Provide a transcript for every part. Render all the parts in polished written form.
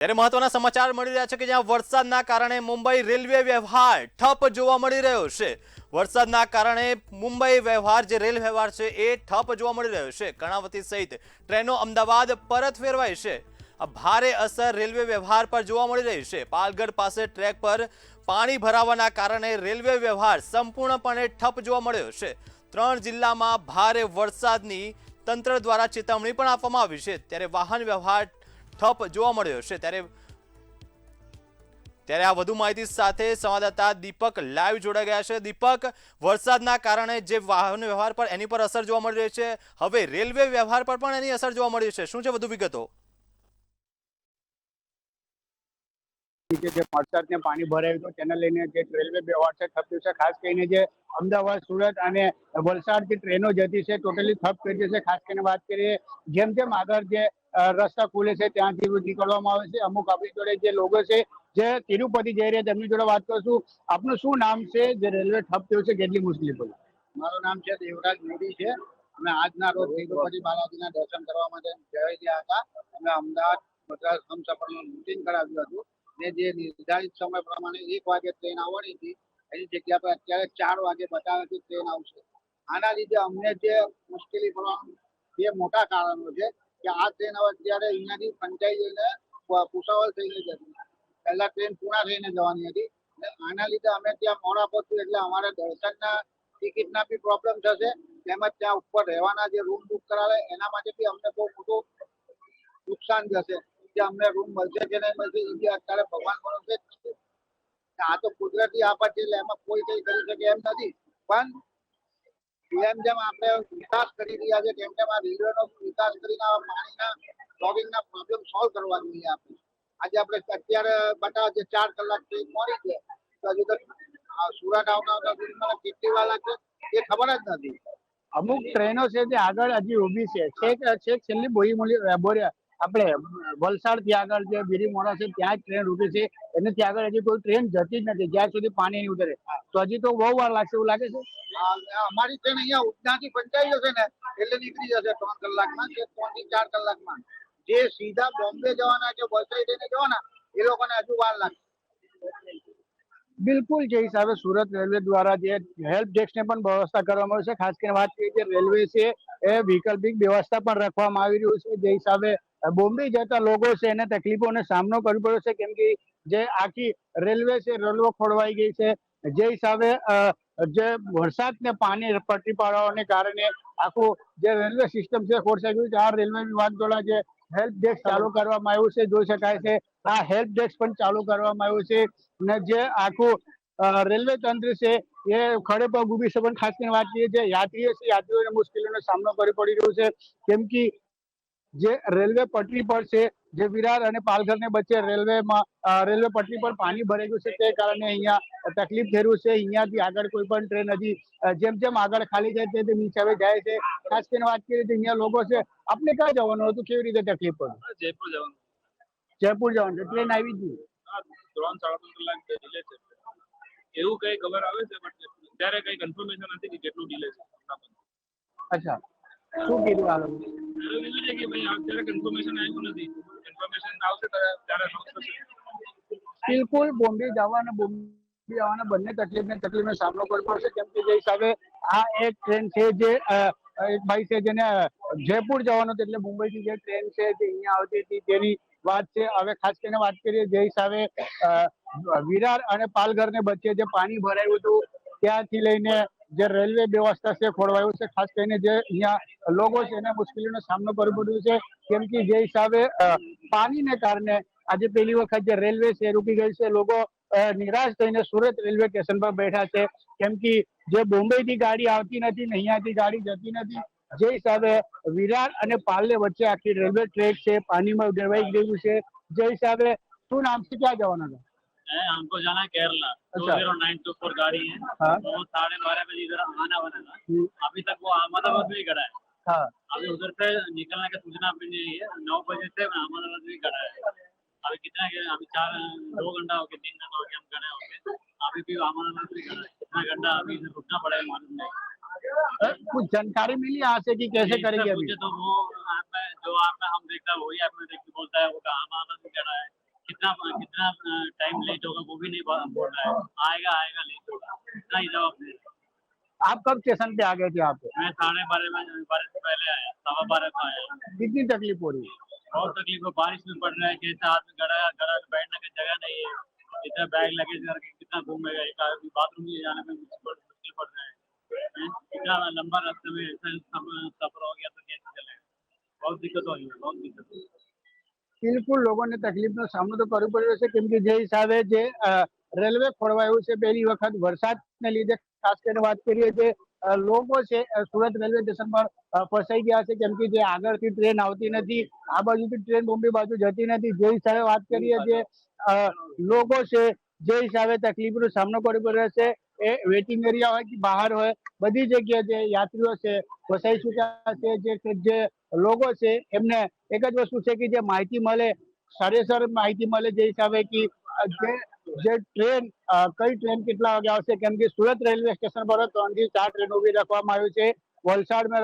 ત્યારે મહત્વના સમાચાર મળી રહ્યા છે કે જ્યાં વરસાદના કારણે મુંબઈ રેલવે વ્યવહાર ઠપ જોવા મળી રહ્યો છે। વરસાદના કારણે મુંબઈ વ્યવહાર જે રેલ વ્યવહાર છે એ ઠપ જોવા મળી રહ્યો છે। કર્ણાવતી સહિત ટ્રેનો અમદાવાદ પરત ફેરવાઈ છે। આ ભારે અસર રેલવે વ્યવહાર પર જોવા મળી રહી છે। પાલગઢ પાસે ટ્રેક પર પાણી ભરાવાના કારણે રેલવે વ્યવહાર સંપૂર્ણપણે ઠપ જોવા મળ્યો છે। 3 જિલ્લામાં ભારે વરસાદની તંત્ર દ્વારા ચેતવણી પણ આપવામાં આવી છે। ત્યારે વાહન વ્યવહાર ठप જોવા મળ્યો છે। ત્યારે આ વધુ માહિતી સાથે સંવાદદાતા દીપક લાઈવ જોડાઈ ગયા છે। દીપક, વરસાદના કારણે જે વાહન વ્યવહાર પર એની પર અસર જોવા મળી રહી છે, હવે રેલવે વ્યવહાર પર પણ એની અસર જોવા મળી છે, શું છે વધુ વિગતો? જે વરસાદને પાણી ભરાયું હતું તેને લઈને જે રેલવે વ્યવહાર છે ઠપ થયો છે। ખાસ કરીને જે અમદાવાદ, સુરત અને વલસાડ જે ટ્રેનો જતી છે ટોટલી ઠપ કરી છે। ખાસ કરીને વાત કરીએ જેમ જેમ આગળ જે રસ્તા ખુલે છે ત્યાંથી નીકળવામાં આવે છે। અમુક આપણી જોડે જે લોકો છે જે તિરુપતિ જઈ રહ્યા તેમની જોડે વાત કરશું। આપનું શું નામ છે? જે રેલવે ઠપ થયો છે કેટલી મુશ્કેલી પડી? મારું નામ છે દેવરાજ મોદી છે। અમે આજના રોજ તિરુપતિ બાલાજીના દર્શન કરવા માટે જઈ રહ્યા હતા। અમે અમદાવાદ મદ્રાસ હમસફરનું બુકિંગ કરાવ્યું હતું ને જે નિર્ધારિત સમય પ્રમાણે 1 વાગે ટ્રેન આવવાની હતી એની જગ્યા પર અત્યારે 4 વાગે બતાવે છે ટ્રેન આવશે। આના લીધે અમને જે મુશ્કેલી પડવાનું બે મોટા કારણો છે કે આ ટ્રેન હવે અત્યારે અહીંયાથી ફંટાઈ જઈને ભુસાવલ થઈને જતી, પહેલા ટ્રેન પૂણા થઈને જવાની હતી। આના લીધે અમે ત્યાં મોડા પહોંચ્યું એટલે અમારે દર્શનના ટિકિટના બી પ્રોબ્લેમ થશે, તેમજ ત્યાં ઉપર રહેવાના જે રૂમ બુક કરાવે એના માટે બી અમને બહુ મોટું નુકસાન જશે કે અમને રૂમ મળશે કે નહીં મળશે એ બી અત્યારે ભગવાન ભરોસે જ છે। આ તો કુદરતી આફત છે એટલે એમાં કોઈ કઈ કરી શકે એમ નથી, પણ જેમ જેમ આપણે વિકાસ કરી રહ્યા છે તેમ તેમ આ રેલવેનો વિકાસ કરીને આ પાણીના લોગિંગના પ્રોબ્લેમ સોલ્વ કરવા જોઈએ। આપણે આજે આપણે અત્યારે બતાવે છે 4 કલાક ટ્રેન મોડી છે તો હજુ તો સુરત આવતા કેટલી વાર લાગશે એ ખબર જ નથી। અમુક ટ્રેનો છે જે આગળ હજી ઊભી છે, છેક છેલ્લી બોરી આપણે વલસાડ થી આગળ જે બીરીમોડા છે ત્યાં જ ટ્રેન ઊભી છે, એનાથી આગળ હજી કોઈ ટ્રેન જતી જ નથી જ્યાં સુધી પાણી નહીં ઉતરે। તો હજી તો બહુ વાર લાગશે એવું લાગે છે। અમારી ટ્રેન અહીંયા ઉધનાથી પંચાઈ જશે ને એટલે નીકળી જશે 3 કલાકમાં કે 3 થી 4 કલાકમાં। જે સીધા બોમ્બે જવાના કે વલસાડ થઈને જવાના એ લોકોને હજુ વાર લાગશે। બિલકુલ, જે હિસાબે સુરત રેલવે દ્વારા જે હેલ્પ ડેસ્કની પણ વ્યવસ્થા કરવામાં આવી છે, ખાસ કરીને વાત કરીએ કે રેલવે છે એ વૈકલ્પિક વ્યવસ્થા પણ રાખવામાં આવી રહ્યું છે। જે હિસાબે બોમ્બે જતા લોકો છે એને તકલીફોનો સામનો કરવો પડ્યો છે, કેમ કે જે આખી રેલવે છે રેલવે ખોરવાઈ ગઈ છે। જે હિસાબે જે વરસાદને પાણી પટરી પાડવાને કારણે આખું જે રેલવે સિસ્ટમ છે ખોરસાઈ ગયું છે। આ રેલવે વિભાગ દ્વારા જે હેલ્પ ડેસ્ક ચાલુ કરવામાં આવ્યું છે જોઈ શકાય છે, આ હેલ્પ ડેસ્ક પણ ચાલુ કરવામાં આવ્યું છે ને જે આખું રેલવે તંત્ર છે એ ખડે પગ ઊભી છે। પણ ખાસ કરીને વાત કરીએ જે યાત્રીઓ છે યાત્રીઓને મુશ્કેલીનો સામનો કરવો પડી રહ્યો છે, કેમ કે જે રેલવે પટરી પર છે જે વિરાર અને પાલઘર ને વચ્ચે રેલવે પટરી પર પાણી ભરાઈ ગયું છે તે કારણે અહીંયા તકલીફ થઈ રહ્યું છે। અહીંયાથી આગળ કોઈ પણ ટ્રેન હજી જેમ જેમ આગળ ખાલી જાય તે હિસાબે જાય છે। ખાસ કરીને વાત કરીએ તો અહીંયા લોકો છે, આપણે ક્યાં જવાનું હતું, કેવી રીતે તકલીફ પડી? જયપુર જવાનું, જયપુર જવાનું છે, ટ્રેન આવી ગઈ 3-3.5 કલાક ડિલે છે એવું કઈ ખબર આવે છે, બટ અત્યારે કઈ કન્ફર્મેશન નથી કે કેટલું ડિલે છે। અચ્છા, શું કીધું આ લોકો? એવું છે કે ભાઈ અત્યારે કન્ફર્મેશન આવ્યું નથી, કન્ફર્મેશન આવશે ત્યારે થશે। બિલકુલ, બોમ્બે જવાના બંને તકલીફનો સામનો કરવો પડશે, કેમ કે જે હિસાબે આ એક ટ્રેન છે જે એક ભાઈ છે જેને જયપુર જવાનું હતું એટલે મુંબઈથી જે ટ્રેન છે જે અહીંયા આવતી હતી તેની વાત છે। હવે ખાસ કરીને વાત કરીએ જે હિસાબે વિરાર અને પાલઘર ને વચ્ચે જે પાણી ભરાયું હતું ત્યાંથી લઈને જે રેલવે વ્યવસ્થા છે ખોરવાયું છે। ખાસ કરીને જે અહીંયા લોકો છે એને મુશ્કેલીનો સામનો કરવો પડ્યો છે, કેમ કે જે હિસાબે પાણીને કારણે આજે પહેલી વખત જે રેલવે છે રૂકી ગઈ છે। લોકો નિરાશ થઈને સુરત રેલવે સ્ટેશન પર બેઠા છે, કેમ કે જે બોમ્બે થી ગાડી આવતી નથી ને અહીંયાથી ગાડી જતી નથી। જે હિસાબે વિરાર અને પાલને વચ્ચે આખી રેલવે ટ્રેક છે પાણીમાં ગરવાઈ ગયું છે। જે હિસાબે શું નામ છે, ક્યાં જવાના था? हमको जाना है केरला। 200924 गाड़ी है। हाँ। वो 12:30 बजे इधर आना वाला था, अभी तक वो अहमदाबाद में ही खड़ा है। हाँ, अभी उधर से निकलने की सूचना भी नहीं है। 9 बजे से अहमदाबाद में ही खड़ा है। अभी कितना अभी 2 घंटा हो गया, 3 घंटा हो गया हम खड़े हो गए, अभी भी अहमदाबाद में ही खड़ा है। कितना घंटा अभी इधर रुकना पड़ेगा मालूम नहीं। कुछ जानकारी मिली यहाँ से कि कैसे करेंगे अभी? पूछे तो वो आप में जो आप में हम देखता है वही आप में देख के बोलता है वो अहमदाबाद में खड़ा है। कितना कितना टाइम लेट होगा वो भी नहीं बोल रहा है। आएगा आएगा लेट होगा, इतना ही जवाब दे रहा है। आप कब स्टेशन पे आ गए थे यहाँ पे? मैं 12:30 से पहले आया, 12:15 को आया। कितनी तकलीफ हो रही है? बहुत तकलीफ है, बारिश में पड़ रहा है, कैसे आदमी गड़ा गड़ा बैठने की जगह नहीं है, इतना बैग लगेज करके कितना घूमेगा, एक आदमी बाथरूम में जाने में मुश्किल पड़ रहा है। इतना लंबा रास्ते में ऐसा सफर हो गया तो कैसे चलेगा, बहुत दिक्कत हो रही है, बहुत दिक्कत। બિલકુલ લોકોને તકલીફનો સામનો તો કરવો પડ્યો છે, કેમ કે જે હિસાબે જે રેલવે ખોરવાયું છે પહેલી વખત વરસાદને લીધે, ખાસ કરીને વાત કરીએ જે લોકો છે સુરત રેલવે સ્ટેશન પર ફસાઈ ગયા છે, કેમ કે જે આગળથી ટ્રેન આવતી નથી, આ બાજુથી ટ્રેન બોમ્બે બાજુ જતી નથી। જે હિસાબે વાત કરીએ જે લોકો છે જે હિસાબે તકલીફનો સામનો કરવો પડ્યો છે, એ વેટિંગ એરિયા હોય કે બહાર હોય, બધી જગ્યાએ જે યાત્રીઓ છે ફસાઈ ચૂક્યા છે। જે લોકો છે એમને એક જ વસ્તુ છે કે જે માહિતી મળે, સરેસર માહિતી મળે, જે હિસાબે કે જે ટ્રેન કઈ ટ્રેન કેટલા વાગે આવશે, કેમ કે સુરત રેલવે સ્ટેશન પર 3 થી 4 ટ્રેન ઉભી રાખવામાં આવી છે, વલસાડમાં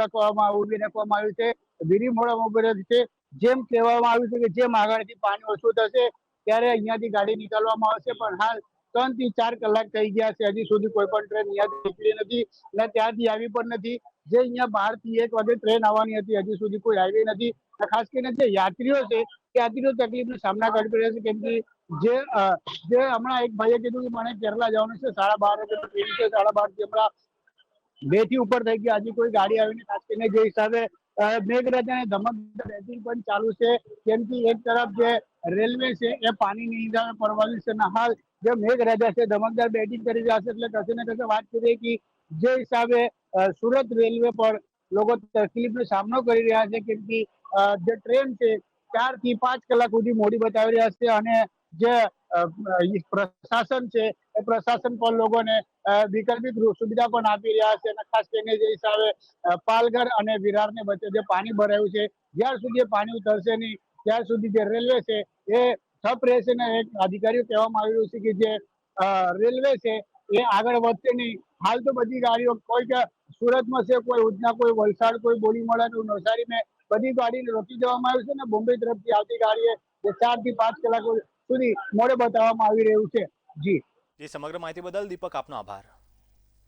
ઉભી રાખવામાં આવી છે, બીરીમોડામાં ઉભી રાખી છે। જેમ કહેવામાં આવ્યું છે કે જેમ આગળથી પાણી ઓછું થશે ત્યારે અહીંયાથી ગાડી નીકળવામાં આવશે, પણ હાલ 3 થી 4 કલાક થઈ ગયા છે, હજી સુધી કોઈ પણ ટ્રેન અહીંયાથી નીકળી નથી અને ત્યાંથી આવી પણ નથી। જે અહીંયા 12 થી 1 વાગે ટ્રેન આવવાની હતી, હજી સુધી કોઈ આવી નથી। ખાસ કરીને જે યાત્રીઓ છે યાત્રીઓ તકલીફનો સામના કરી રહ્યા છે, કેમ કે જે હમણાં એક ભાઈએ કીધું કે મને કેરલા જવાનું છે, 12:30 વાગે ટ્રેન છે, 12:30 થી હમણાં 2 થી ઉપર થઈ ગયા, હજી કોઈ ગાડી આવીને, ખાસ કરીને જે હિસાબે મેઘરાજા અને ધમકદાર બેટિંગ પણ ચાલુ છે, કેમ કે એક તરફ જે રેલવે છે એ પાણીની હિસાબે પડવાનું છે અને હાલ જે મેઘરાજા છે ધમકદાર બેટિંગ કરી રહ્યા છે, એટલે કશે ને કશે વાત કરીએ કે જે હિસાબે સુરત રેલવે પર લોકો તકલીફનો સામનો કરી રહ્યા છે, કેમ કે જે ટ્રેન છે 4 થી 5 કલાક સુધી મોડી બતાવી રહ્યા છે અને જે પ્રશાસન છે એ પ્રશાસન પણ લોકોને વૈકલ્પિક સુવિધા પણ આપી રહ્યા છે, અને ખાસ કરીને જે હિસાબે પાલઘર અને વિરારને વચ્ચે જે પાણી ભરાયું છે, જ્યાર સુધી પાણી ઉતરશે નહીં ત્યાર સુધી જે રેલવે છે એ ઠપ રહેશે। ને એક અધિકારીઓ કહેવામાં આવી રહ્યું છે કે જે રેલવે છે એ આગળ વધશે નહીં। હાલ તો બધી ગાડીઓ કોઈ સુરતમાં છે, કોઈ ઉધના, કોઈ વલસાડ, કોઈ બોરીમોડા, નવસારી में બધી ગાડીને રોકી દેવામાં આવી છે અને બોમ્બે તરફથી આવતી ગાડીએ જે 4 થી 5 કલાક સુધી મોડે બતાવવામાં આવી રહ્યું છે। જી સમગ્ર માહિતી બદલ દીપક આપનો આભાર।